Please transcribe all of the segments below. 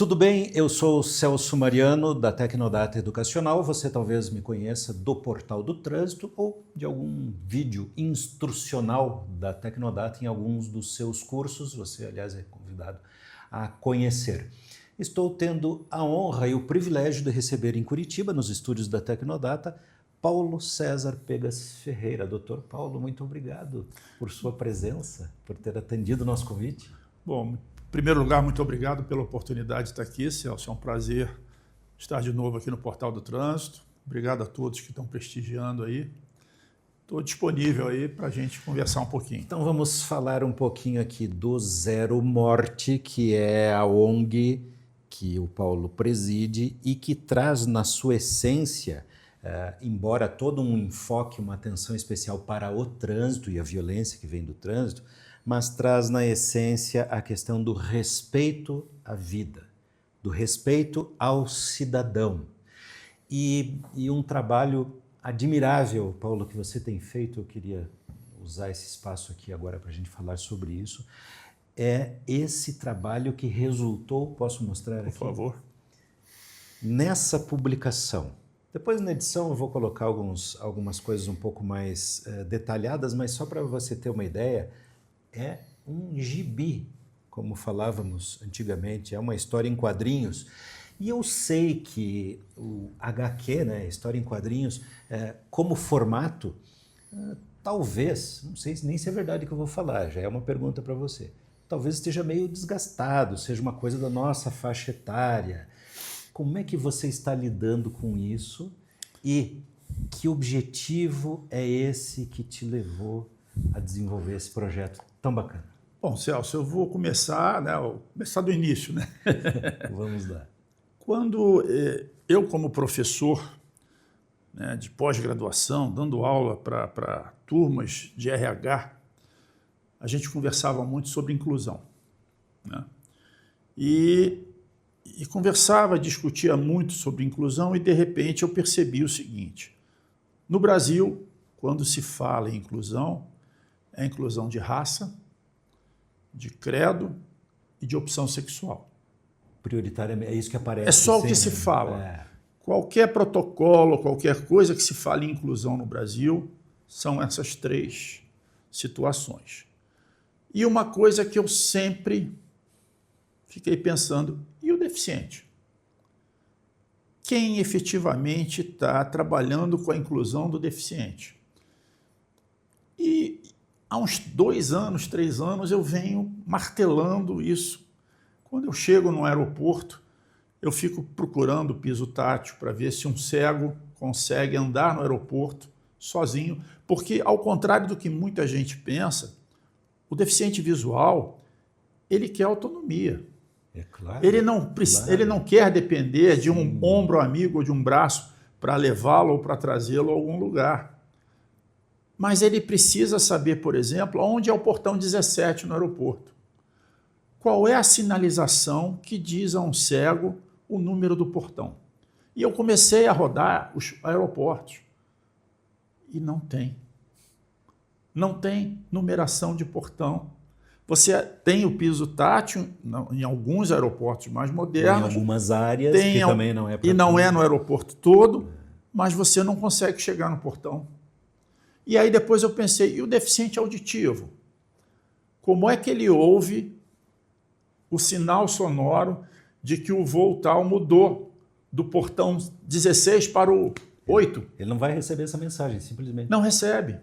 Tudo bem? Eu sou o Celso Mariano, da Tecnodata Educacional. Você talvez me conheça do Portal do Trânsito ou de algum vídeo instrucional da Tecnodata em alguns dos seus cursos. Você, aliás, é convidado a conhecer. Estou tendo a honra e o privilégio de receber em Curitiba, nos estúdios da Tecnodata, Paulo César Pegas Ferreira. Doutor Paulo, muito obrigado por sua presença, por ter atendido o nosso convite. Bom, em primeiro lugar, muito obrigado pela oportunidade de estar aqui, Celso. É um prazer estar de novo aqui no Portal do Trânsito. Obrigado a todos que estão prestigiando aí. Estou disponível aí para a gente conversar um pouquinho. Então vamos falar um pouquinho aqui do Zero Morte, que é a ONG que o Paulo preside e que traz na sua essência, embora todo um enfoque, uma atenção especial para o trânsito e a violência que vem do trânsito, mas traz na essência a questão do respeito à vida, do respeito ao cidadão. E um trabalho admirável, Paulo, que você tem feito, eu queria usar esse espaço aqui agora para a gente falar sobre isso, é esse trabalho que resultou, posso mostrar aqui? Por favor. Nessa publicação. Depois na edição eu vou colocar algumas coisas um pouco mais detalhadas, mas só para você ter uma ideia, é um gibi, como falávamos antigamente, é uma história em quadrinhos. E eu sei que o HQ, né, história em quadrinhos, como formato, talvez, não sei nem se é verdade que eu vou falar, já é uma pergunta para você, talvez esteja meio desgastado, seja uma coisa da nossa faixa etária. Como é que você está lidando com isso e que objetivo é esse que te levou a desenvolver esse projeto tão bacana? Bom, Celso, eu vou começar do início, né? Vamos lá. Quando eu, como professor, né, de pós-graduação, dando aula para turmas de RH, a gente conversava muito sobre inclusão, né? E conversava, discutia muito sobre inclusão e, de repente, eu percebi o seguinte: no Brasil, quando se fala em inclusão, é inclusão de raça, de credo e de opção sexual. Prioritariamente, é isso que aparece. É só o que se fala. Qualquer protocolo, qualquer coisa que se fale em inclusão no Brasil, são essas três situações. E uma coisa que eu sempre fiquei pensando, e o deficiente? Quem efetivamente está trabalhando com a inclusão do deficiente? E há uns 2 anos, 3 anos, eu venho martelando isso. Quando eu chego no aeroporto, eu fico procurando o piso tátil para ver se um cego consegue andar no aeroporto sozinho, porque, ao contrário do que muita gente pensa, o deficiente visual, ele quer autonomia. É claro, ele não quer depender de um ombro amigo ou de um braço para levá-lo ou para trazê-lo a algum lugar. Mas ele precisa saber, por exemplo, onde é o portão 17 no aeroporto. Qual é a sinalização que diz a um cego o número do portão? E eu comecei a rodar os aeroportos e não tem. Não tem numeração de portão. Você tem o piso tátil em alguns aeroportos mais modernos. Em algumas áreas que também não é para e não é no aeroporto todo, mas você não consegue chegar no portão. E aí depois eu pensei, e o deficiente auditivo? Como é que ele ouve o sinal sonoro de que o voo tal mudou do portão 16 para o 8? Ele não vai receber essa mensagem, simplesmente. Não recebe.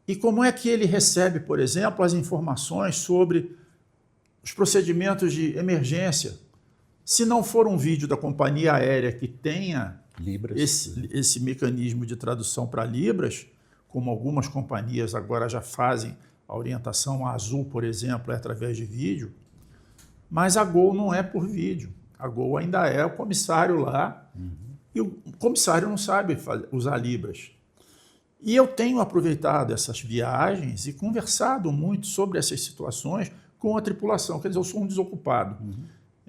E como é que ele recebe, por exemplo, as informações sobre os procedimentos de emergência? Se não for um vídeo da companhia aérea que tenha esse mecanismo de tradução para Libras, como algumas companhias agora já fazem, a orientação, a Azul, por exemplo, é através de vídeo, mas a Gol não é por vídeo. A Gol ainda é o comissário lá, e o comissário não sabe usar Libras. E eu tenho aproveitado essas viagens e conversado muito sobre essas situações com a tripulação. Quer dizer, eu sou um desocupado.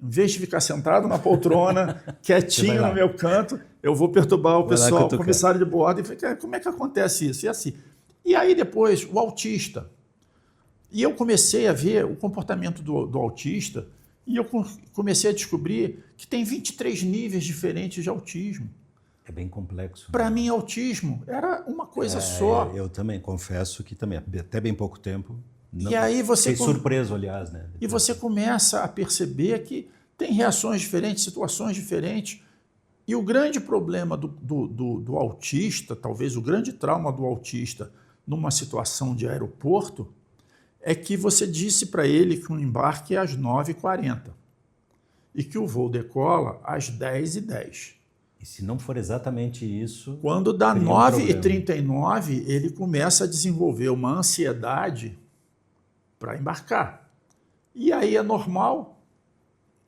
Em vez de ficar sentado na poltrona, quietinho no meu canto, eu vou perturbar o pessoal, o comissário de bordo, e falei, como é que acontece isso? E assim. E aí depois, o autista. E eu comecei a ver o comportamento do autista E eu comecei a descobrir que tem 23 níveis diferentes de autismo. É bem complexo. Para mim, autismo era uma coisa só. Eu também confesso que também, até bem pouco tempo, não, E aí você fiquei surpreso, aliás. Né? E você começa a perceber que tem reações diferentes, situações diferentes. E o grande problema do autista, talvez o grande trauma do autista numa situação de aeroporto, é que você disse para ele que o embarque é às 9h40 e que o voo decola às 10h10. E se não for exatamente isso... Quando dá 9h39, ele começa a desenvolver uma ansiedade para embarcar. E aí é normal,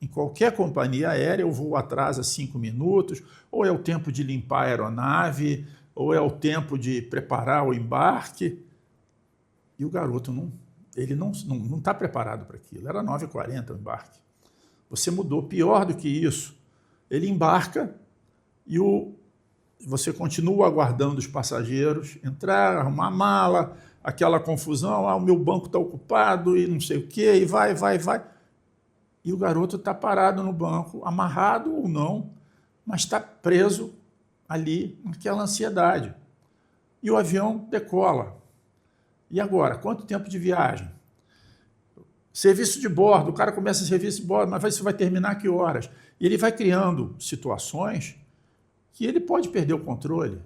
em qualquer companhia aérea, o voo atrasa 5 minutos, ou é o tempo de limpar a aeronave, ou é o tempo de preparar o embarque. E o garoto não está preparado para aquilo. Era 9h40 o embarque. Você mudou. Pior do que isso, ele embarca e você continua aguardando os passageiros entrar, arrumar a mala, aquela confusão, o meu banco está ocupado e não sei o quê, e vai. E o garoto está parado no banco, amarrado ou não, mas está preso ali naquela ansiedade. E o avião decola. E agora, quanto tempo de viagem? Serviço de bordo, o cara começa serviço de bordo, mas isso vai terminar que horas? E ele vai criando situações que ele pode perder o controle.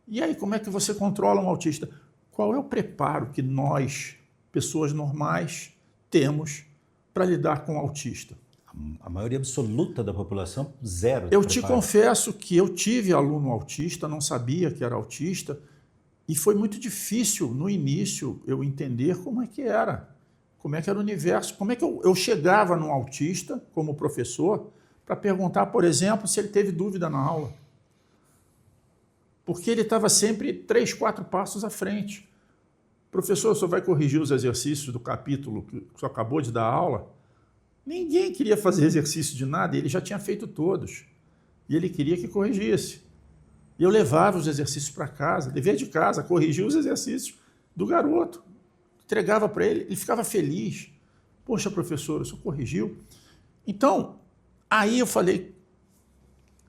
E aí, como é que você controla um autista? Qual é o preparo que nós, pessoas normais, temos para lidar com o autista? A maioria absoluta da população, zero. Eu te confesso que eu tive aluno autista, não sabia que era autista, e foi muito difícil, no início, eu entender como é que era o universo, como é que eu chegava num autista, como professor, para perguntar, por exemplo, se ele teve dúvida na aula. Porque ele estava sempre 3, 4 passos à frente. Professor, o senhor vai corrigir os exercícios do capítulo que o senhor acabou de dar aula? Ninguém queria fazer exercício de nada, ele já tinha feito todos. E ele queria que corrigisse. E eu levava os exercícios para casa, dever de casa, corrigia os exercícios do garoto. Entregava para ele, ele ficava feliz. Poxa, professor, o senhor corrigiu? Então, aí eu falei,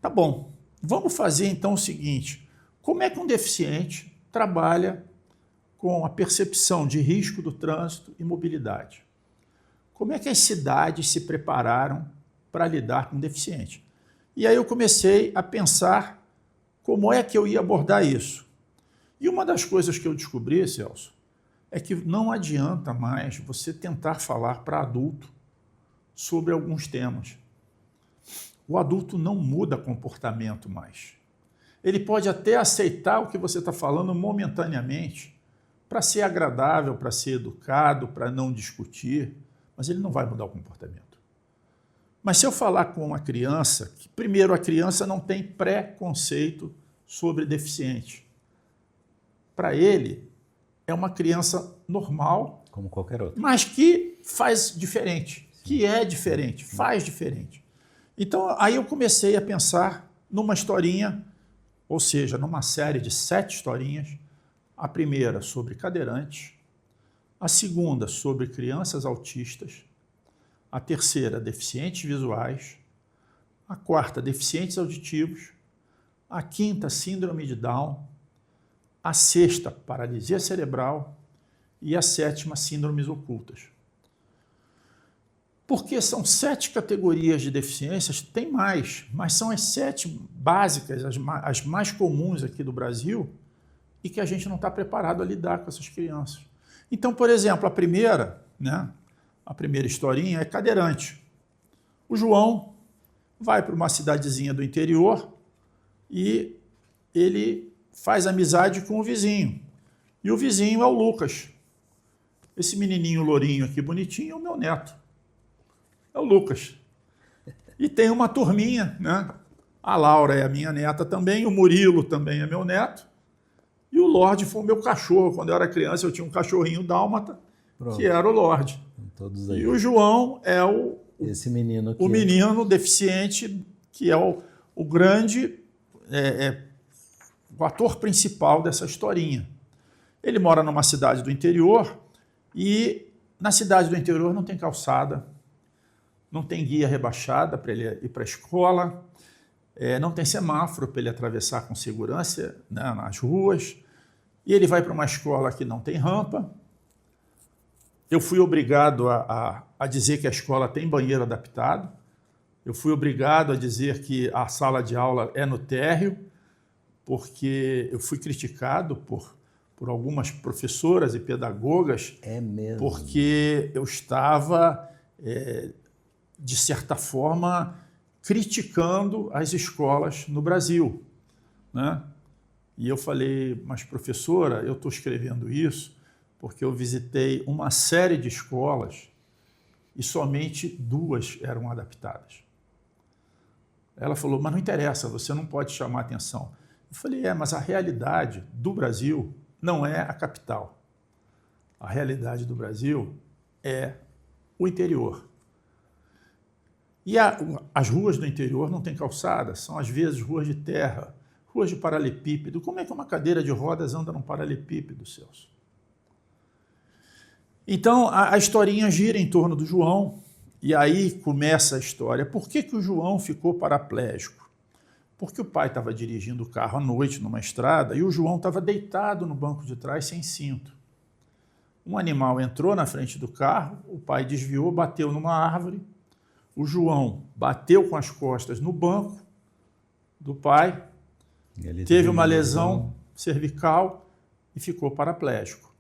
tá bom, vamos fazer então o seguinte, como é que um deficiente trabalha com a percepção de risco do trânsito e mobilidade? Como é que as cidades se prepararam para lidar com o deficiente? E aí eu comecei a pensar como é que eu ia abordar isso. E uma das coisas que eu descobri, Celso, é que não adianta mais você tentar falar para adulto sobre alguns temas. O adulto não muda comportamento mais. Ele pode até aceitar o que você está falando momentaneamente, para ser agradável, para ser educado, para não discutir, mas ele não vai mudar o comportamento. Mas se eu falar com uma criança, que primeiro a criança não tem preconceito sobre deficiente. Para ele, é uma criança normal, como qualquer outra, mas que faz diferente, que é diferente, faz diferente. Então, aí eu comecei a pensar numa historinha, ou seja, numa série de 7 historinhas, a primeira sobre cadeirantes, a segunda sobre crianças autistas, a terceira deficientes visuais, a quarta deficientes auditivos, a quinta síndrome de Down, a sexta paralisia cerebral e a sétima síndromes ocultas. Porque são 7 categorias de deficiências, tem mais, mas são as 7 básicas, as mais comuns aqui do Brasil, e que a gente não está preparado a lidar com essas crianças. Então, por exemplo, a primeira historinha é cadeirante. O João vai para uma cidadezinha do interior e ele faz amizade com o vizinho. E o vizinho é o Lucas. Esse menininho lourinho aqui, bonitinho, é o meu neto. É o Lucas. E tem uma turminha, né? A Laura é a minha neta também, o Murilo também é meu neto. E o Lorde foi o meu cachorro. Quando eu era criança, eu tinha um cachorrinho dálmata, que era o Lorde. Todos aí. E o João é esse menino aqui. O menino deficiente, que é o grande, o ator principal dessa historinha. Ele mora numa cidade do interior e na cidade do interior não tem calçada, não tem guia rebaixada para ele ir para a escola, não tem semáforo para ele atravessar com segurança, né, nas ruas, e ele vai para uma escola que não tem rampa. Eu fui obrigado a dizer que a escola tem banheiro adaptado, eu fui obrigado a dizer que a sala de aula é no térreo, porque eu fui criticado por algumas professoras e pedagogas, porque eu estava, de certa forma, criticando as escolas no Brasil, né? E eu falei, mas professora, eu estou escrevendo isso porque eu visitei uma série de escolas e somente 2 eram adaptadas. Ela falou, mas não interessa, você não pode chamar atenção. Eu falei, mas a realidade do Brasil não é a capital. A realidade do Brasil é o interior. E as ruas do interior não têm calçada, são às vezes ruas de terra, ruas de paralelepípedo. Como é que uma cadeira de rodas anda num paralelepípedo, Celso? Então, a historinha gira em torno do João, e aí começa a história. Por que o João ficou paraplégico? Porque o pai estava dirigindo o carro à noite numa estrada e o João estava deitado no banco de trás sem cinto. Um animal entrou na frente do carro, o pai desviou, bateu numa árvore, o João bateu com as costas no banco do pai, teve uma lesão cervical e ficou paraplégico.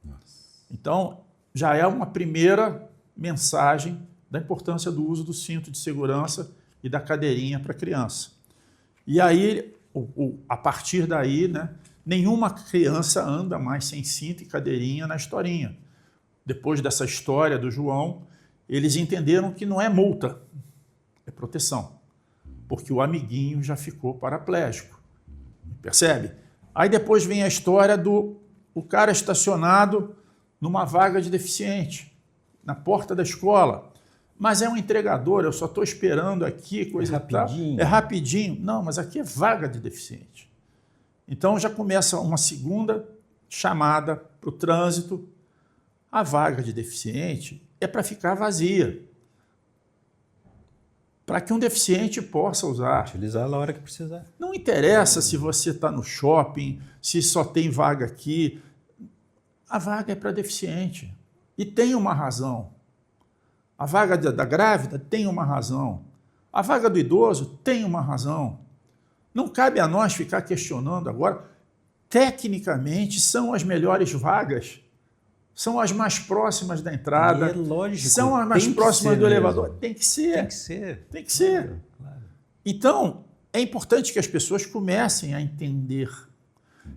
Então, já é uma primeira mensagem da importância do uso do cinto de segurança e da cadeirinha para a criança. E aí, a partir daí, né, nenhuma criança anda mais sem cinto e cadeirinha na historinha. Depois dessa história do João, eles entenderam que não é multa, é proteção, porque o amiguinho já ficou paraplégico. Percebe? Aí depois vem a história do cara estacionado numa vaga de deficiente, na porta da escola. Mas é um entregador, eu só estou esperando aqui, coisa e tal. É rapidinho. Não, mas aqui é vaga de deficiente. Então já começa uma segunda chamada para o trânsito. A vaga de deficiente é para ficar vazia, para que um deficiente possa usar. Utilizar na hora que precisar. Não interessa se você está no shopping, se só tem vaga aqui. A vaga é para deficiente. E tem uma razão. A vaga da grávida tem uma razão. A vaga do idoso tem uma razão. Não cabe a nós ficar questionando agora. Tecnicamente, são as melhores vagas. São as mais próximas da entrada. E é lógico. São as mais próximas do elevador. Tem que ser. Tem que ser. Tem que ser. Claro, claro. Então, é importante que as pessoas comecem a entender.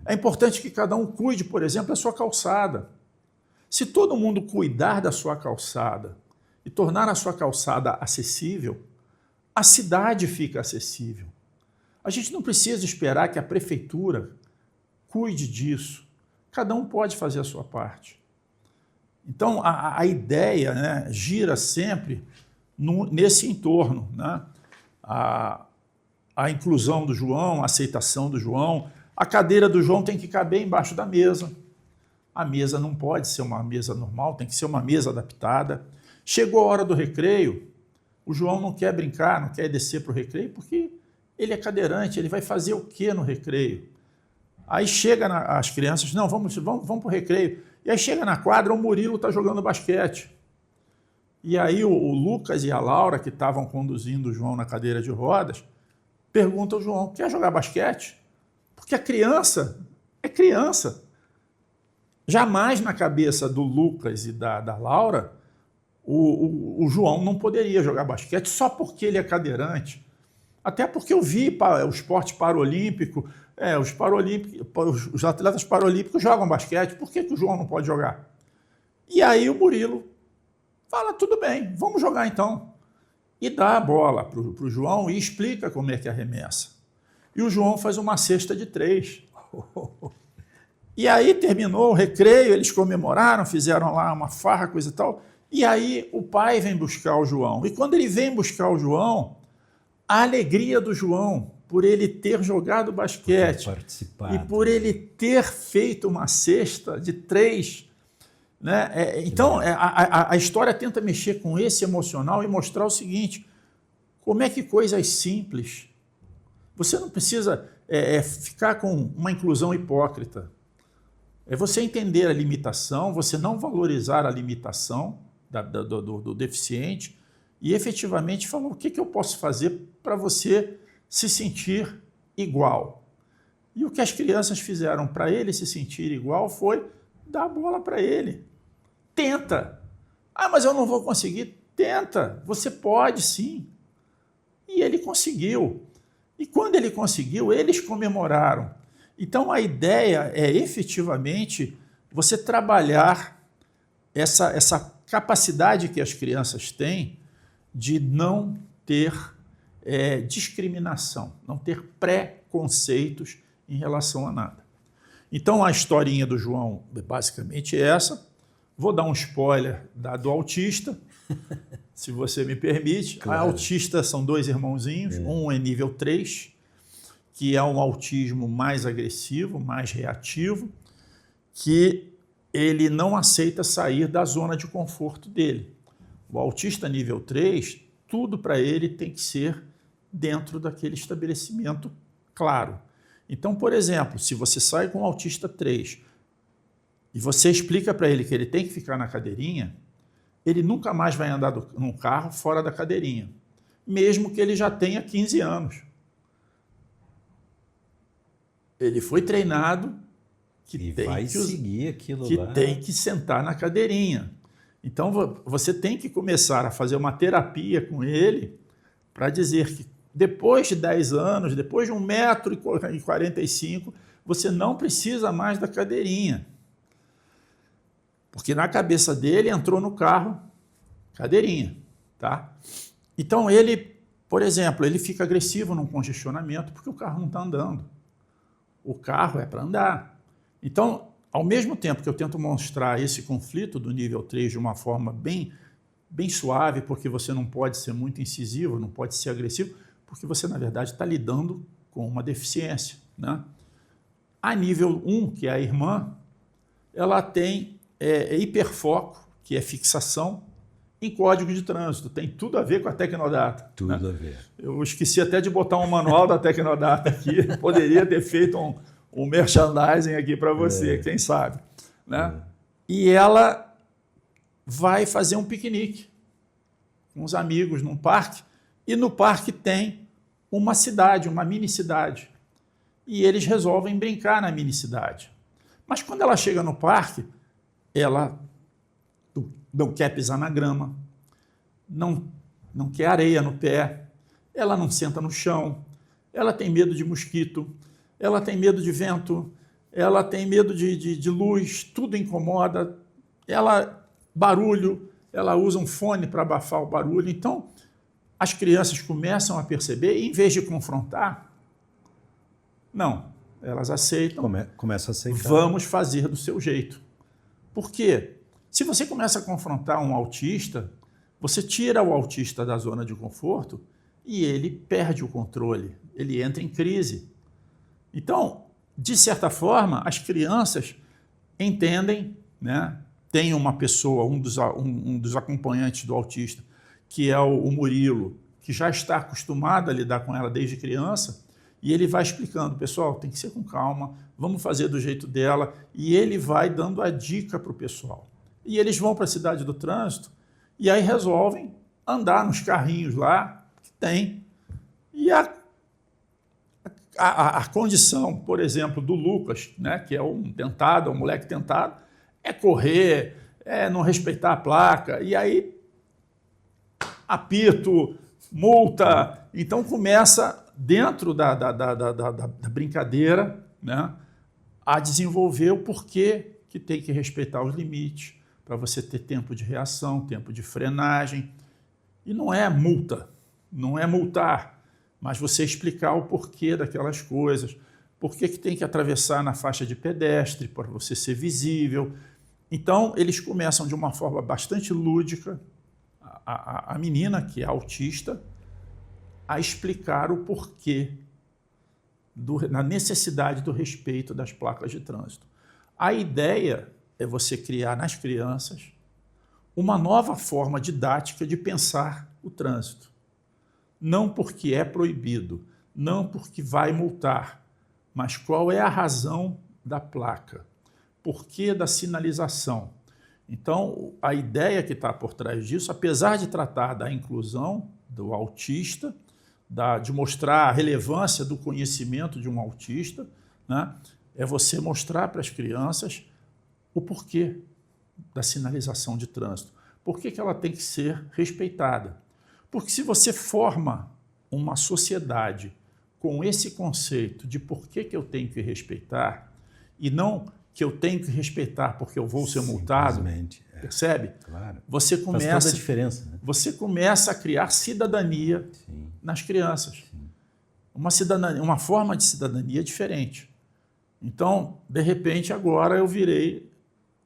É importante que cada um cuide, por exemplo, da sua calçada. Se todo mundo cuidar da sua calçada e tornar a sua calçada acessível, a cidade fica acessível. A gente não precisa esperar que a prefeitura cuide disso. Cada um pode fazer a sua parte. Então, a ideia, né, gira sempre nesse entorno, né? A inclusão do João, a aceitação do João. A cadeira do João tem que caber embaixo da mesa. A mesa não pode ser uma mesa normal, tem que ser uma mesa adaptada. Chegou a hora do recreio, o João não quer brincar, não quer descer para o recreio, porque ele é cadeirante, ele vai fazer o quê no recreio? Aí chega as crianças, não, vamos para o recreio. E aí chega na quadra, o Murilo está jogando basquete. E aí o Lucas e a Laura, que estavam conduzindo o João na cadeira de rodas, perguntam ao João, quer jogar basquete? Porque a criança é criança. Jamais na cabeça do Lucas e da Laura, o João não poderia jogar basquete só porque ele é cadeirante. Até porque eu vi o esporte paralímpico, os atletas paralímpicos jogam basquete, por que o João não pode jogar? E aí o Murilo fala, tudo bem, vamos jogar então. E dá a bola para o João e explica como é que arremessa. E o João faz uma cesta de 3. E aí terminou o recreio, eles comemoraram, fizeram lá uma farra, coisa e tal. E aí o pai vem buscar o João. E quando ele vem buscar o João, a alegria do João por ele ter jogado basquete e por ele ter feito uma cesta de 3, Né? Então, a história tenta mexer com esse emocional e mostrar o seguinte, como é que coisas simples... Você não precisa ficar com uma inclusão hipócrita. É você entender a limitação, você não valorizar a limitação do deficiente e efetivamente falar o que eu posso fazer para você se sentir igual. E o que as crianças fizeram para ele se sentir igual foi dar a bola para ele. Tenta. Ah, mas eu não vou conseguir. Tenta. Você pode sim. E ele conseguiu. E quando ele conseguiu, eles comemoraram. Então, a ideia é efetivamente você trabalhar essa capacidade que as crianças têm de não ter discriminação, não ter preconceitos em relação a nada. Então, a historinha do João basicamente é essa. Vou dar um spoiler do autista, se você me permite. Claro. A autista são 2 irmãozinhos, um é nível 3, que é um autismo mais agressivo, mais reativo, que ele não aceita sair da zona de conforto dele. O autista nível 3, tudo para ele tem que ser dentro daquele estabelecimento claro. Então, por exemplo, se você sai com o autista 3 e você explica para ele que ele tem que ficar na cadeirinha, ele nunca mais vai andar num carro fora da cadeirinha, mesmo que ele já tenha 15 anos. Ele foi treinado que tem que sentar na cadeirinha. Então, você tem que começar a fazer uma terapia com ele para dizer que depois de 10 anos, depois de 1,45 m, você não precisa mais da cadeirinha. Porque na cabeça dele entrou no carro cadeirinha. Tá? Então, ele, por exemplo, ele fica agressivo num congestionamento porque o carro não está andando. O carro é para andar. Então, ao mesmo tempo que eu tento mostrar esse conflito do nível 3 de uma forma bem suave, porque você não pode ser muito incisivo, não pode ser agressivo, porque você, na verdade, está lidando com uma deficiência. Né? A nível 1, que é a irmã, ela tem hiperfoco, que é fixação, em código de trânsito. Tem tudo a ver com a Tecnodata. Tudo né? a ver. Eu esqueci até de botar um manual da Tecnodata aqui. Poderia ter feito um merchandising aqui para você, quem sabe. Né? E ela vai fazer um piquenique com os amigos num parque, e no parque tem uma cidade, uma mini-cidade. E eles resolvem brincar na mini-cidade. Mas quando ela chega no parque, ela não quer pisar na grama, não quer areia no pé, ela não senta no chão, ela tem medo de mosquito, ela tem medo de vento, ela tem medo de luz, tudo incomoda, barulho, ela usa um fone para abafar o barulho. Então, as crianças começam a perceber, e em vez de confrontar, não, elas aceitam. Começa a aceitar. Vamos fazer do seu jeito. Por quê? Se você começa a confrontar um autista, você tira o autista da zona de conforto e ele perde o controle, ele entra em crise. Então, de certa forma, as crianças entendem, né? Tem uma pessoa, um dos acompanhantes do autista, que é o Murilo, que já está acostumado a lidar com ela desde criança, e ele vai explicando, pessoal, tem que ser com calma, vamos fazer do jeito dela, e ele vai dando a dica para o pessoal. E eles vão para a cidade do trânsito, e aí resolvem andar nos carrinhos lá que tem. E a condição, por exemplo, do Lucas, né, que é um moleque tentado, é correr, é não respeitar a placa, e aí apito, multa. Então começa, dentro da brincadeira, né, a desenvolver o porquê que tem que respeitar os limites, para você ter tempo de reação, tempo de frenagem. E não é multa, não é multar, mas você explicar o porquê daquelas coisas, por que tem que atravessar na faixa de pedestre, para você ser visível. Então, eles começam de uma forma bastante lúdica, a menina, que é autista, a explicar o porquê, na necessidade do respeito das placas de trânsito. A ideia é você criar nas crianças uma nova forma didática de pensar o trânsito. Não porque é proibido, não porque vai multar, mas qual é a razão da placa, por que da sinalização. Então, a ideia que está por trás disso, apesar de tratar da inclusão do autista, de mostrar a relevância do conhecimento de um autista, né, é você mostrar para as crianças o porquê da sinalização de trânsito. Por que ela tem que ser respeitada? Porque se você forma uma sociedade com esse conceito de por que eu tenho que respeitar, e não que eu tenho que respeitar porque eu vou ser multado, percebe? Claro. Você começa, faz toda a diferença, né? Você começa a criar cidadania nas crianças. Uma forma de cidadania diferente. Então, de repente, agora eu virei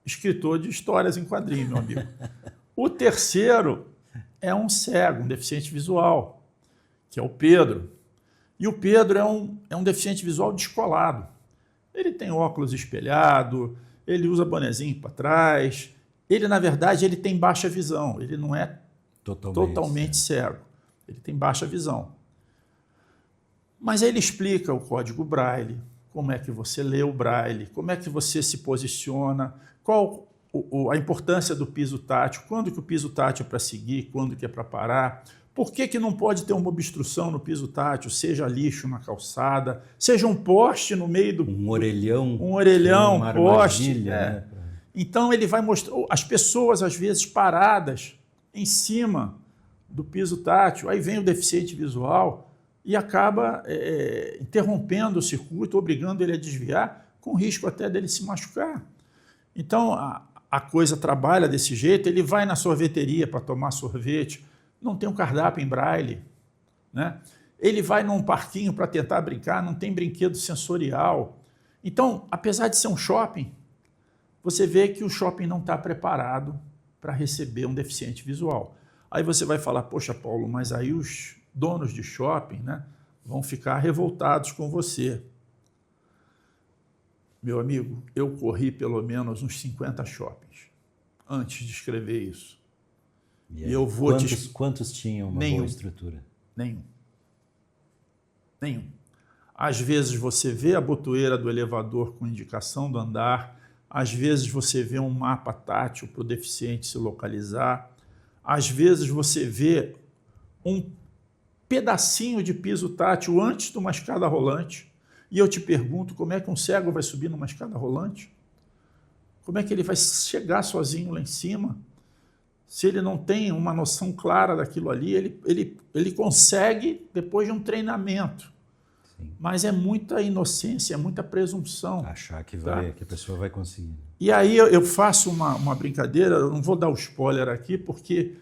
escritor de histórias em quadrinhos, meu amigo. O terceiro é um cego, um deficiente visual, que é o Pedro. E o Pedro é um deficiente visual descolado. Ele tem óculos espelhado, ele usa bonezinho para trás. Ele, na verdade, ele tem baixa visão. Ele não é totalmente cego. Ele tem baixa visão. Mas ele explica o código Braille, como é que você lê o Braille, como é que você se posiciona, qual a importância do piso tátil, quando que o piso tátil é para seguir, quando que é para parar, por que não pode ter uma obstrução no piso tátil, seja lixo na calçada, seja um poste no meio do... Um orelhão, um poste. Né? Então ele vai mostrar as pessoas, às vezes, paradas em cima do piso tátil, aí vem o deficiente visual e acaba interrompendo o circuito, obrigando ele a desviar, com risco até dele se machucar. Então, a coisa trabalha desse jeito, ele vai na sorveteria para tomar sorvete, não tem um cardápio em Braille, né? Ele vai num parquinho para tentar brincar, não tem brinquedo sensorial. Então, apesar de ser um shopping, você vê que o shopping não está preparado para receber um deficiente visual. Aí você vai falar, poxa, Paulo, mas aí os donos de shopping, né, vão ficar revoltados com você. Meu amigo, eu corri pelo menos uns 50 shoppings antes de escrever isso. E eu vou quantos tinham uma boa estrutura? Nenhum. Às vezes você vê a botoeira do elevador com indicação do andar, às vezes você vê um mapa tátil para o deficiente se localizar, às vezes você vê um pedacinho de piso tátil antes de uma escada rolante. E eu te pergunto, como é que um cego vai subir numa escada rolante? Como é que ele vai chegar sozinho lá em cima? Se ele não tem uma noção clara daquilo ali, ele consegue depois de um treinamento. Sim. Mas é muita inocência, é muita presunção. Achar que que a pessoa vai conseguir. E aí eu faço uma brincadeira, eu não vou dar o spoiler aqui, porque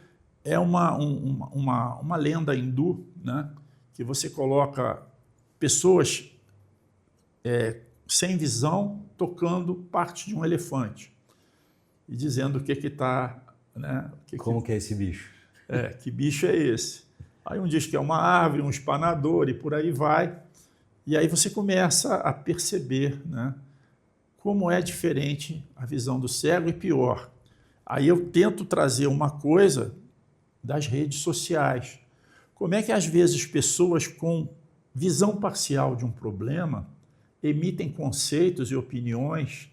é uma lenda hindu, né, que você coloca pessoas sem visão tocando parte de um elefante e dizendo o que está... Né, Como que é esse bicho? Que bicho é esse? Aí um diz que é uma árvore, um espanador e por aí vai. E aí você começa a perceber, né, como é diferente a visão do cego e pior. Aí eu tento trazer uma coisa das redes sociais. Como é que às vezes pessoas com visão parcial de um problema emitem conceitos e opiniões,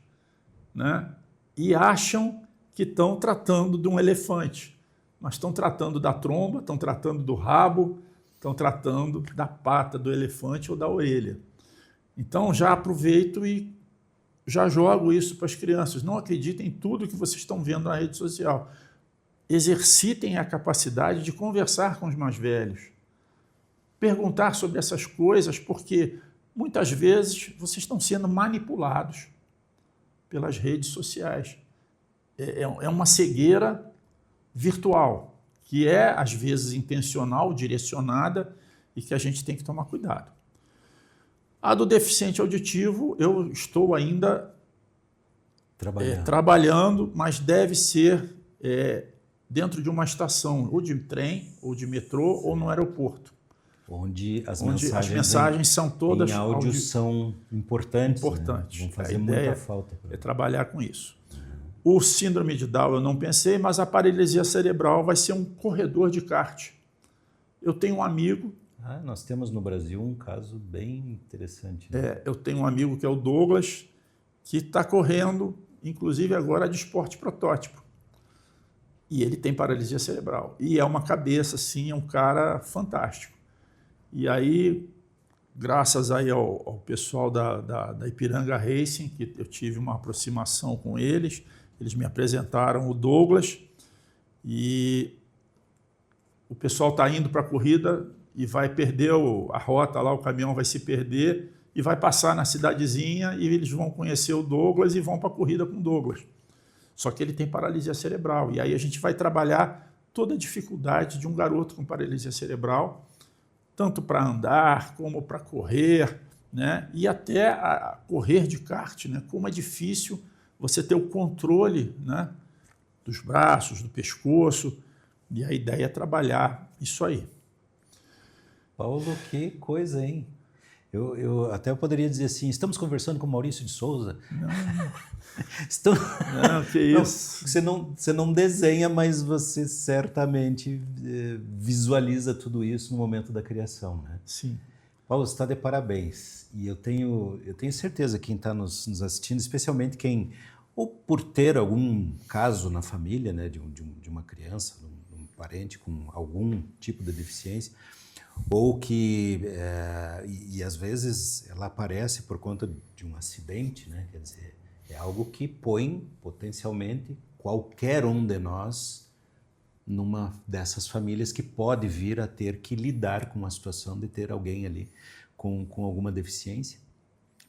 né, e acham que estão tratando de um elefante, mas estão tratando da tromba, estão tratando do rabo, estão tratando da pata do elefante ou da orelha. Então, já aproveito e já jogo isso para as crianças. Não acreditem em tudo que vocês estão vendo na rede social. Exercitem a capacidade de conversar com os mais velhos, perguntar sobre essas coisas, porque muitas vezes vocês estão sendo manipulados pelas redes sociais. É uma cegueira virtual, que é, às vezes, intencional, direcionada, e que a gente tem que tomar cuidado. A do deficiente auditivo, eu estou ainda trabalhando, mas deve ser dentro de uma estação, ou de trem, ou de metrô, ou no aeroporto. Onde as mensagens são todas... em áudio são importantes. Importantes. Né? Vão fazer muita falta. É trabalhar com isso. O síndrome de Down eu não pensei, mas a paralisia cerebral vai ser um corredor de kart. Eu tenho um amigo... nós temos no Brasil um caso bem interessante. Né? Eu tenho um amigo que é o Douglas, que está correndo, inclusive agora, de esporte protótipo. E ele tem paralisia cerebral. E é uma cabeça, assim, é um cara fantástico. E aí, graças aí ao pessoal da Ipiranga Racing, que eu tive uma aproximação com eles me apresentaram o Douglas, e o pessoal está indo para a corrida e vai perder a rota lá, o caminhão vai se perder e vai passar na cidadezinha e eles vão conhecer o Douglas e vão para a corrida com o Douglas. Só que ele tem paralisia cerebral, e aí a gente vai trabalhar toda a dificuldade de um garoto com paralisia cerebral, tanto para andar como para correr, né? E até a correr de kart, né? Como é difícil você ter o controle, né? Dos braços, do pescoço, e a ideia é trabalhar isso aí. Paulo, que coisa, hein? Eu até poderia dizer assim, estamos conversando com Maurício de Souza. Não, que isso. Você não desenha, mas você certamente visualiza tudo isso no momento da criação, né? Sim. Paulo, você está de parabéns. E eu tenho certeza que quem está nos assistindo, especialmente quem, ou por ter algum caso na família, né, de uma criança, de um parente com algum tipo de deficiência, ou que, e às vezes ela aparece por conta de um acidente, né? Quer dizer, é algo que põe potencialmente qualquer um de nós numa dessas famílias que pode vir a ter que lidar com a situação de ter alguém ali com alguma deficiência.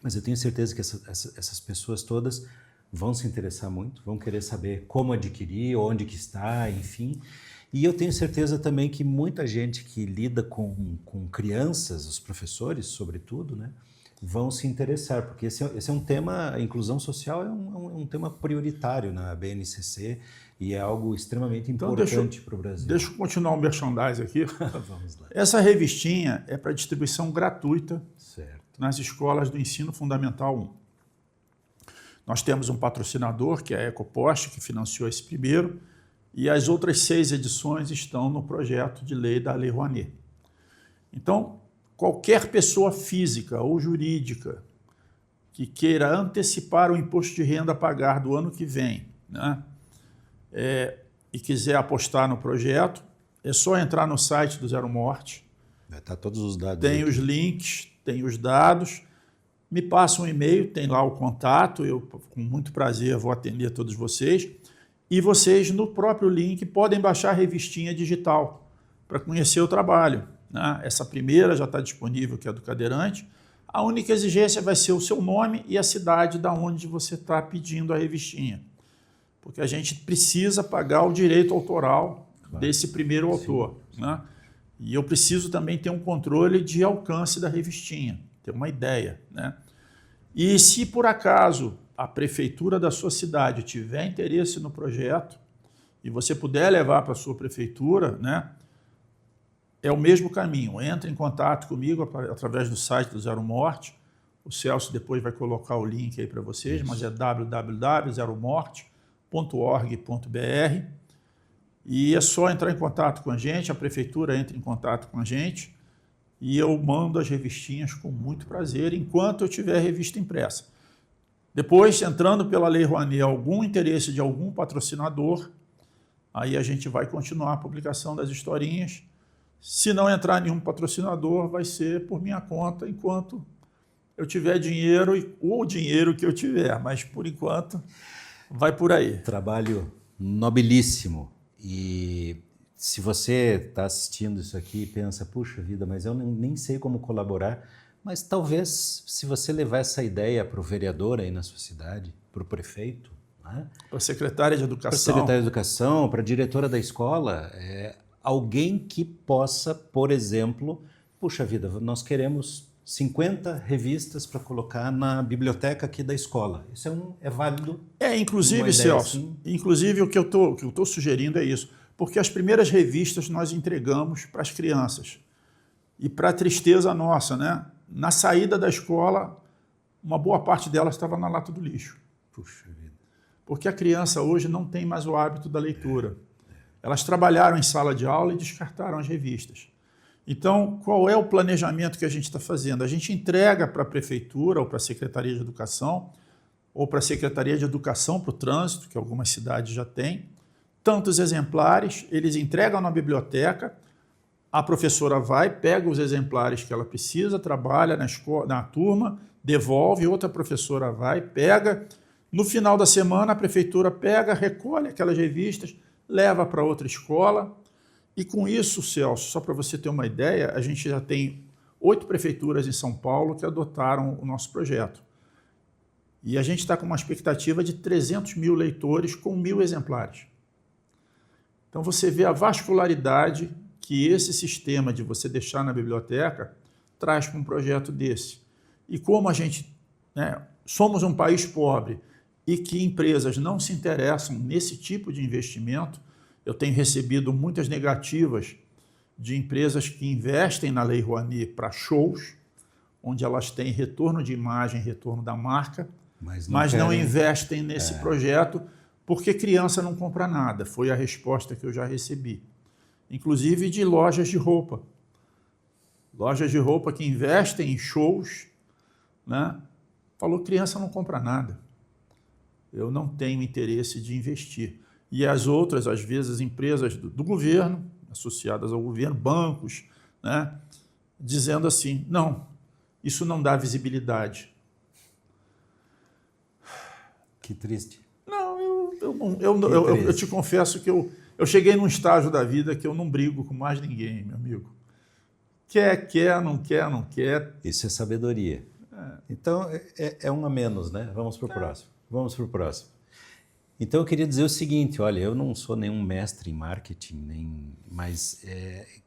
Mas eu tenho certeza que essas pessoas todas vão se interessar muito, vão querer saber como adquirir, onde que está, enfim. E eu tenho certeza também que muita gente que lida com crianças, os professores, sobretudo, né, vão se interessar, porque esse é um tema, a inclusão social é um tema prioritário na BNCC e é algo extremamente importante para o Brasil. Deixa eu continuar o merchandising aqui. Vamos lá. Essa revistinha é para distribuição gratuita, certo, nas escolas do Ensino Fundamental 1. Nós temos um patrocinador, que é a Ecopost, que financiou esse primeiro, e as outras 6 edições estão no projeto de lei da Lei Rouanet. Então, qualquer pessoa física ou jurídica que queira antecipar o imposto de renda a pagar do ano que vem, né, e quiser apostar no projeto, é só entrar no site do Zero Morte. Vai estar todos os dados. Tem os links, tem os dados. Me passa um e-mail, tem lá o contato, eu com muito prazer vou atender a todos vocês. E vocês, no próprio link, podem baixar a revistinha digital para conhecer o trabalho, né? Essa primeira já está disponível, que é do cadeirante. A única exigência vai ser o seu nome e a cidade da onde você está pedindo a revistinha. Porque a gente precisa pagar o direito autoral desse primeiro autor, né? E eu preciso também ter um controle de alcance da revistinha, ter uma ideia, né? E se por acaso a prefeitura da sua cidade tiver interesse no projeto e você puder levar para a sua prefeitura, né, é o mesmo caminho. Entre em contato comigo através do site do Zero Morte. O Celso depois vai colocar o link aí para vocês, mas é www.zeromorte.org.br. E é só entrar em contato com a gente, a prefeitura entra em contato com a gente e eu mando as revistinhas com muito prazer enquanto eu tiver revista impressa. Depois, entrando pela Lei Rouanet, algum interesse de algum patrocinador, aí a gente vai continuar a publicação das historinhas. Se não entrar nenhum patrocinador, vai ser por minha conta, enquanto eu tiver dinheiro, ou o dinheiro que eu tiver, mas por enquanto vai por aí. Trabalho nobilíssimo. E se você está assistindo isso aqui e pensa, puxa vida, mas eu nem sei como colaborar, mas talvez, se você levar essa ideia para o vereador aí na sua cidade, para o prefeito, né? Para a secretária de Educação. Para a secretária de Educação, para a diretora da escola, alguém que possa, por exemplo, puxa vida, nós queremos 50 revistas para colocar na biblioteca aqui da escola. Isso é válido? Inclusive, Celso, assim? Inclusive o que eu estou sugerindo é isso, porque as primeiras revistas nós entregamos para as crianças. E para a tristeza nossa, né? Na saída da escola, uma boa parte delas estava na lata do lixo. Puxa vida. porque a criança hoje não tem mais o hábito da leitura. Elas trabalharam em sala de aula e descartaram as revistas. Então, qual é o planejamento que a gente está fazendo? A gente entrega para a prefeitura ou para a Secretaria de Educação, ou para a Secretaria de Educação para o Trânsito, que algumas cidades já têm, tantos exemplares, eles entregam na biblioteca, a professora vai, pega os exemplares que ela precisa, trabalha na turma, devolve, outra professora vai, pega. No final da semana, a prefeitura pega, recolhe aquelas revistas, leva para outra escola. E com isso, Celso, só para você ter uma ideia, a gente já tem 8 prefeituras em São Paulo que adotaram o nosso projeto. E a gente está com uma expectativa de 300 mil leitores com 1.000 exemplares. Então você vê a vascularidade que esse sistema de você deixar na biblioteca traz para um projeto desse. E como a gente, somos um país pobre e que empresas não se interessam nesse tipo de investimento, eu tenho recebido muitas negativas de empresas que investem na Lei Rouanet para shows, onde elas têm retorno de imagem, retorno da marca, mas não investem nesse projeto porque criança não compra nada. Foi a resposta que eu já recebi. Inclusive de lojas de roupa. Lojas de roupa que investem em shows, falou que criança não compra nada. Eu não tenho interesse de investir. E as outras, às vezes, empresas do governo, associadas ao governo, bancos, dizendo assim, não, isso não dá visibilidade. Que triste. Não, eu te confesso que eu cheguei num estágio da vida que eu não brigo com mais ninguém, meu amigo. Quer, não quer, não quer. Isso é sabedoria. Então, é um a menos, né? Vamos para o próximo. Vamos para o próximo. Então, eu queria dizer o seguinte, olha, eu não sou nenhum mestre em marketing, mas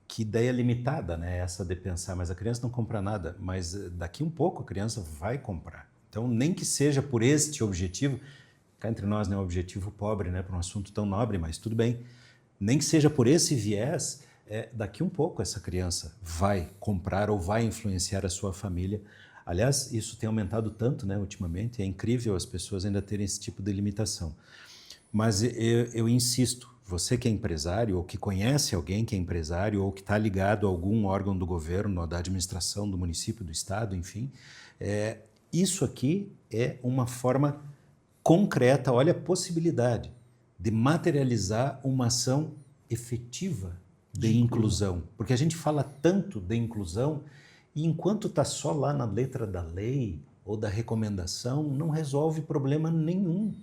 que ideia limitada, né? Essa de pensar, mas a criança não compra nada, mas daqui um pouco a criança vai comprar. Então, nem que seja por este objetivo, cá entre nós, né, um objetivo pobre, né, para um assunto tão nobre, mas tudo bem, nem que seja por esse viés, daqui um pouco essa criança vai comprar ou vai influenciar a sua família. Aliás, isso tem aumentado tanto, né, ultimamente, é incrível as pessoas ainda terem esse tipo de limitação. Mas eu insisto, você que é empresário, ou que conhece alguém que é empresário, ou que está ligado a algum órgão do governo, ou da administração do município, do estado, enfim, isso aqui é uma forma concreta, olha a possibilidade de materializar uma ação efetiva de inclusão. Porque a gente fala tanto de inclusão e enquanto está só lá na letra da lei ou da recomendação, não resolve problema nenhum.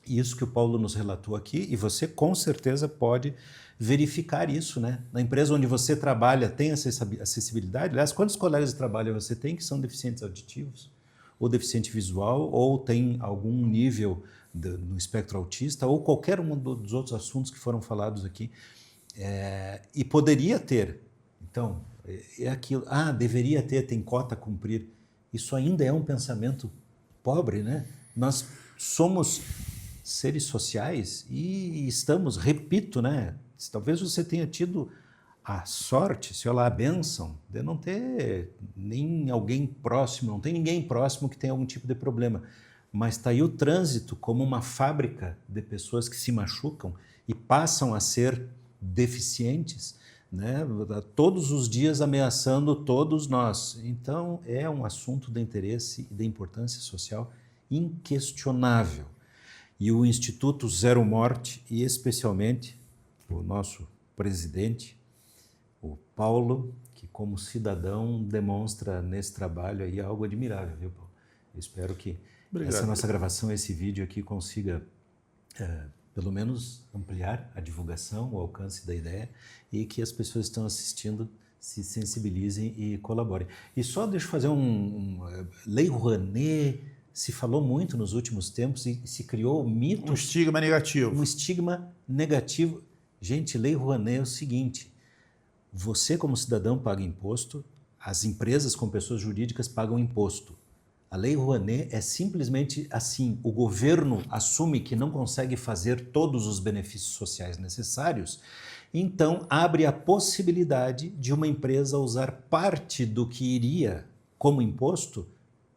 Isso que o Paulo nos relatou aqui, e você com certeza pode verificar isso, né? Na empresa onde você trabalha tem acessibilidade? Aliás, quantos colegas de trabalho você tem que são deficientes auditivos? Ou deficiente visual, ou tem algum nível no espectro autista, ou qualquer um dos outros assuntos que foram falados aqui. E poderia ter. Então, é aquilo. Deveria ter, tem cota a cumprir. Isso ainda é um pensamento pobre, né? Nós somos seres sociais e estamos, repito, né? Talvez você tenha tido a sorte, se olha a bênção, de não ter nem alguém próximo, não tem ninguém próximo que tenha algum tipo de problema. Mas está aí o trânsito como uma fábrica de pessoas que se machucam e passam a ser deficientes, né? Todos os dias ameaçando todos nós. Então, é um assunto de interesse e de importância social inquestionável. E o Instituto Zero Morte, e especialmente o nosso presidente, o Paulo, que como cidadão demonstra nesse trabalho aí algo admirável, viu, Paulo? Eu espero que essa nossa gravação, esse vídeo aqui consiga pelo menos ampliar a divulgação, o alcance da ideia e que as pessoas que estão assistindo se sensibilizem e colaborem. E só deixa eu fazer Lei Rouanet, se falou muito nos últimos tempos e se criou mitos. Um estigma negativo. Um estigma negativo. Gente, Lei Rouanet é o seguinte, você como cidadão paga imposto, as empresas com pessoas jurídicas pagam imposto. A Lei Rouanet é simplesmente assim, o governo assume que não consegue fazer todos os benefícios sociais necessários, então abre a possibilidade de uma empresa usar parte do que iria como imposto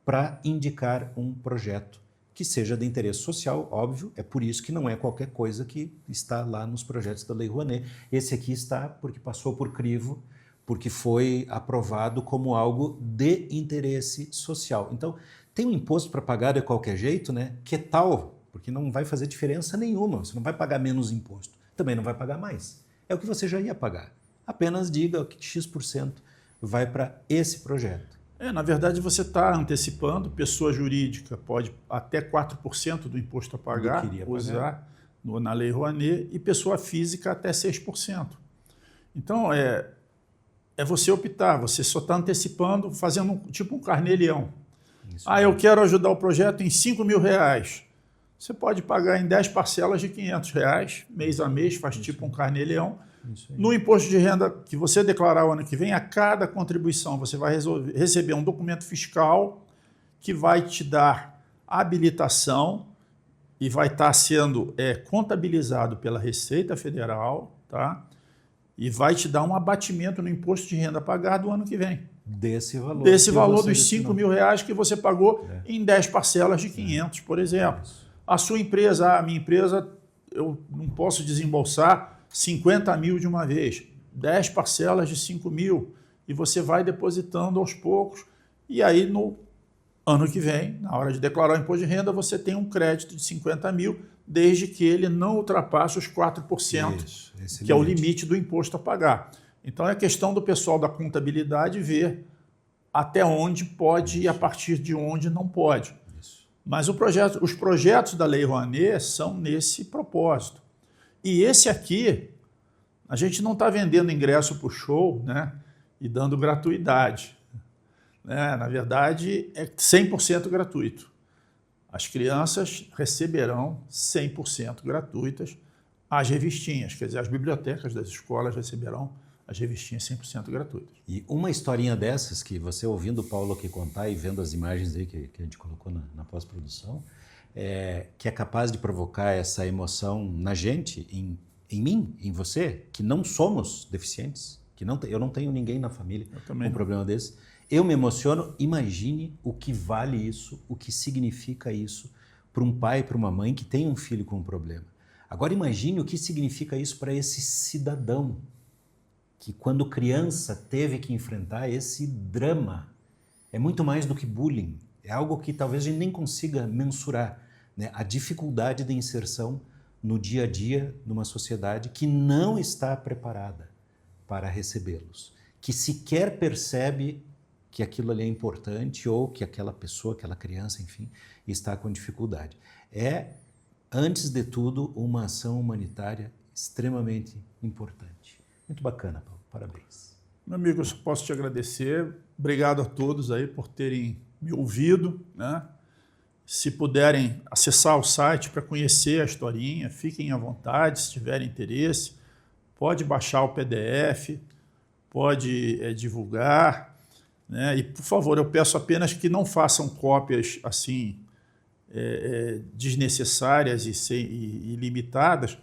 para indicar um projeto que seja de interesse social, óbvio, é por isso que não é qualquer coisa que está lá nos projetos da Lei Rouanet. Esse aqui está porque passou por crivo, porque foi aprovado como algo de interesse social. Então, tem um imposto para pagar de qualquer jeito, né? Que tal? Porque não vai fazer diferença nenhuma, você não vai pagar menos imposto, também não vai pagar mais. É o que você já ia pagar. Apenas diga que X% vai para esse projeto. Na verdade, você está antecipando, pessoa jurídica pode até 4% do imposto a pagar, usar na Lei Rouanet, e pessoa física até 6%. Então, é você optar, você só está antecipando, fazendo tipo um carnê-leão. Eu quero ajudar o projeto em R$5.000. Você pode pagar em 10 parcelas de R$500, mês a mês, faz tipo um carnê-leão. No imposto de renda que você declarar o ano que vem, a cada contribuição você vai receber um documento fiscal que vai te dar habilitação e vai estar sendo contabilizado pela Receita Federal, tá? E vai te dar um abatimento no imposto de renda a pagar do ano que vem. Desse valor. Desse valor dos R$5.000 que você pagou em 10 parcelas de 500, por exemplo. A sua empresa, a minha empresa, eu não posso desembolsar 50 mil de uma vez, 10 parcelas de 5 mil, e você vai depositando aos poucos, e aí no ano que vem, na hora de declarar o imposto de renda, você tem um crédito de 50 mil, desde que ele não ultrapasse os 4%, que é o limite do imposto a pagar. Então é questão do pessoal da contabilidade ver até onde pode e a partir de onde não pode. Mas os projetos da Lei Rouanet são nesse propósito. E esse aqui, a gente não está vendendo ingresso para o show, né, e dando gratuidade. Na verdade, é 100% gratuito. As crianças receberão 100% gratuitas as revistinhas, quer dizer, as bibliotecas das escolas receberão as revistinhas 100% gratuitas. E uma historinha dessas, que você ouvindo o Paulo aqui contar e vendo as imagens aí que a gente colocou na pós-produção, que é capaz de provocar essa emoção na gente, em mim, em você, que não somos deficientes, que eu não tenho ninguém na família com um problema desse. Eu me emociono. Imagine o que vale isso, o que significa isso para um pai, para uma mãe que tem um filho com um problema. Agora imagine o que significa isso para esse cidadão que quando criança teve que enfrentar esse drama. É muito mais do que bullying, é algo que talvez a gente nem consiga mensurar, né? A dificuldade de inserção no dia a dia numa sociedade que não está preparada para recebê-los, que sequer percebe que aquilo ali é importante ou que aquela pessoa, aquela criança, enfim, está com dificuldade. É, antes de tudo, uma ação humanitária extremamente importante. Muito bacana, Paulo. Parabéns. Meu amigo, eu só posso te agradecer. Obrigado a todos aí por terem me ouvido, né? Se puderem acessar o site para conhecer a historinha, fiquem à vontade, se tiverem interesse. Pode baixar o PDF, pode divulgar, né? E, por favor, eu peço apenas que não façam cópias assim desnecessárias e ilimitadas,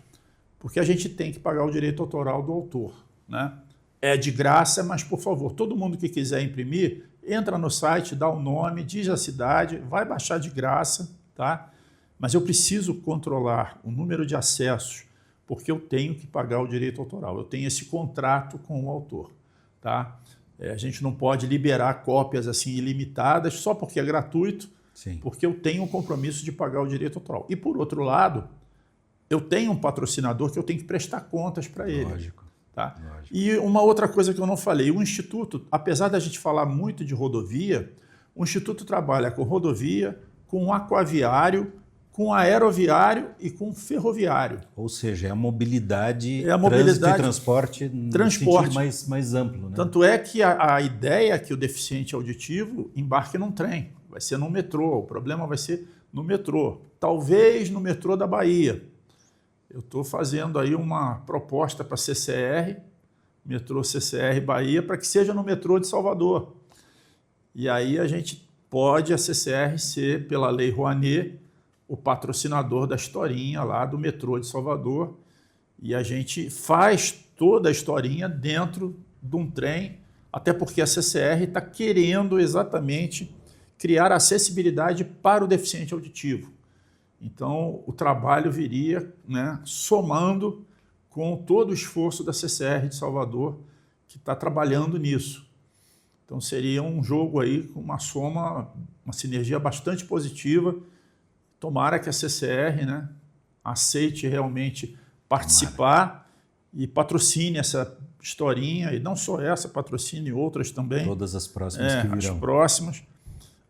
porque a gente tem que pagar o direito autoral do autor, né? É de graça, mas, por favor, todo mundo que quiser imprimir, entra no site, dá o nome, diz a cidade, vai baixar de graça, tá? Mas eu preciso controlar o número de acessos, porque eu tenho que pagar o direito autoral. Eu tenho esse contrato com o autor, tá? A gente não pode liberar cópias assim ilimitadas só porque é gratuito, Sim. Porque eu tenho o compromisso de pagar o direito autoral. E, por outro lado, eu tenho um patrocinador que eu tenho que prestar contas para ele. Lógico. Tá? E uma outra coisa que eu não falei, o Instituto, apesar da gente falar muito de rodovia, o Instituto trabalha com rodovia, com aquaviário, com aeroviário e com ferroviário. Ou seja, é a mobilidade, trânsito e transporte no sentido mais amplo, né? Tanto é que a ideia é que o deficiente auditivo embarque num trem, vai ser no metrô, o problema vai ser no metrô, talvez no metrô da Bahia. Eu estou fazendo aí uma proposta para a CCR, metrô CCR Bahia, para que seja no metrô de Salvador. E aí a gente pode, a CCR, ser, pela Lei Rouanet, o patrocinador da historinha lá do metrô de Salvador. E a gente faz toda a historinha dentro de um trem, até porque a CCR está querendo exatamente criar acessibilidade para o deficiente auditivo. Então, o trabalho viria, né, somando com todo o esforço da CCR de Salvador, que está trabalhando nisso. Então, seria um jogo aí com uma soma, uma sinergia bastante positiva. Tomara que a CCR, né, aceite realmente participar e patrocine essa historinha, e não só essa, patrocine outras também. Todas as próximas que virão. As próximas.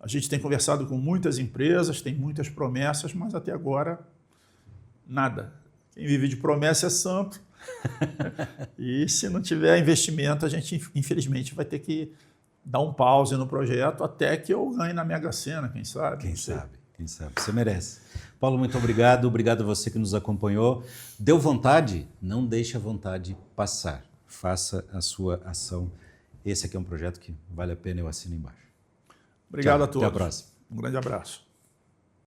A gente tem conversado com muitas empresas, tem muitas promessas, mas até agora nada. Quem vive de promessa é santo. E se não tiver investimento, a gente infelizmente vai ter que dar um pause no projeto até que eu ganhe na Mega Sena, quem sabe? Quem sabe. Você merece. Paulo, muito obrigado. Obrigado a você que nos acompanhou. Deu vontade? Não deixe a vontade passar. Faça a sua ação. Esse aqui é um projeto que vale a pena, eu assino embaixo. Obrigado Tchau, a todos. Até a próxima. Um grande abraço.